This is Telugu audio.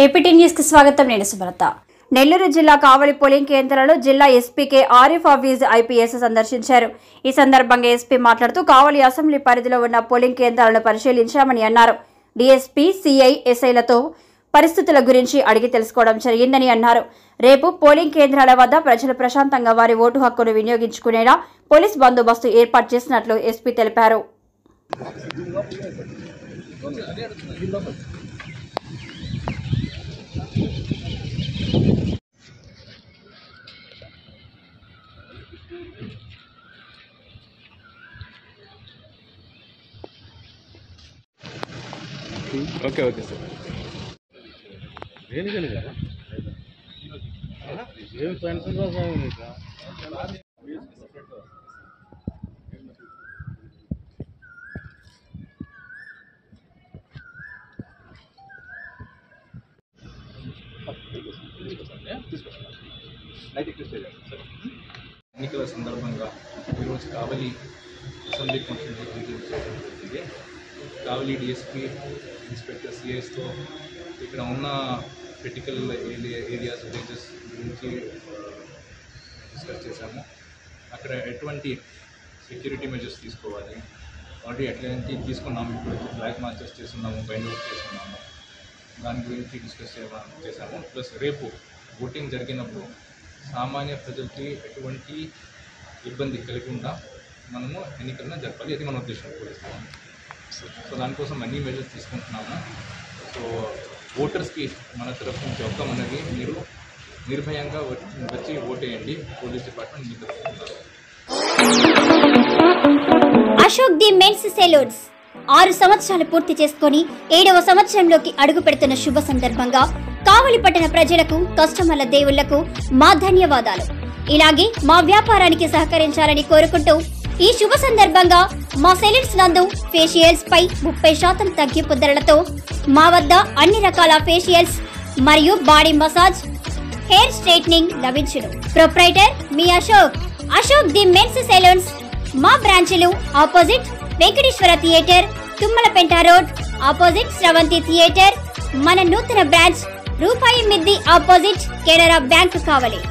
ఏపీటీ న్యూస్ కి స్వాగతం. నేను సుబ్రత. నెల్లూరు జిల్లా కావలి పోలింగ్ కేంద్రాలలో జిల్లా ఎస్పీకే ఆరిఫ్ హఫీజ్ ఐపీఎస్ సందర్శించారు. ఈ సందర్భంగా ఎస్పీ మాట్లాడుతూ కావలి అసెంబ్లీ పరిధిలో ఉన్న పోలింగ్ కేంద్రాలను పరిశీలించామని అన్నారు. డీఎస్పీ, సిఐ, ఎస్ఐలతో పరిస్థితుల గురించి అడిగి తెలుసుకోవడం జరిగిందని అన్నారు. రేపు పోలింగ్ కేంద్రాల వద్ద ప్రజలు ప్రశాంతంగా వారి ఓటు హక్కును వినియోగించుకునేలా పోలీస్ బందోబస్తు ఏర్పాటు చేసినట్లు ఎస్పీ తెలిపారు. Okay sir. దేనికని కదా ఏం పెన్షన్ రాసాము నీకు ఎన్నికల సందర్భంగా ఈరోజు కావలి అసెంబ్లీ కాన్స్టిట్యూన్సీ కావలి డిఎస్పీ, ఇన్స్పెక్టర్, సిఐస్తో ఇక్కడ ఉన్న క్రిటికల్ ఏరియాస్, విలేజెస్ గురించి డిస్కస్ చేశాము. అక్కడ ఎటువంటి సెక్యూరిటీ మెజర్స్ తీసుకోవాలి, ఆల్రెడీ ఎట్లాంటి తీసుకున్నాము, ఇప్పుడు ఫ్లాగ్ మార్చెస్ చేస్తున్నాము, బైండ్ అవుట్ చేస్తున్నాము, దాని గురించి డిస్కస్ చేశాము. ప్లస్ రేపు ఓటింగ్ జరిగినప్పుడు సామాన్య ప్రజలకి ఎటువంటి ఇబ్బంది కలగకుండా మనము ఎన్నికలను జరపాలి. అది మన ఉద్దేశం కూడా. సో దానికోసం అన్ని మెజర్స్ తీసుకుంటున్నాము. సో ఓటర్స్కి మన తరఫు నుంచి ఒక్కమన్నది, మీరు నిర్భయంగా వచ్చి ఓటేయండి. పోలీస్ డిపార్ట్మెంట్ మీ తరఫు ఉన్నారు. అశోక్ ది మెన్స్ సెలూన్స్ 6 సంవత్సరాలు పూర్తి చేసుకుని 7వ సంవత్సరంలోకి అడుగు పెడుతున్న శుభ సందర్భంగా కావలి పట్టణ ప్రజలకు, కస్టమర్ల దేవుళ్లకు మా ధన్యవాదాలు. ఇలాగే మా వ్యాపారానికి సహకరించాలని కోరుకుంటూ ఈ శుభ సందర్భంగా మా సెలూన్స్ నందు ఫేషియల్స్ పై 30% తగ్గింపు ధరలతో మా వద్ద అన్ని రకాల ఫేషియల్స్ మరియు బాడీ మసాజ్, హెయిర్ స్ట్రైట్నింగ్ లభించును. ప్రొప్రైటర్ మీ అశోక్ ది మెన్స్ సెలూన్స్. మా బ్రాంచ్లు opposite Venkateswara theatre, Tummalapenta road, opposite Sravanthi theatre. మన నూతన బ్రాంచ్ రూపాయి మిద్ది ఆపోజిట్ కెనరా బ్యాంక్ కావలి.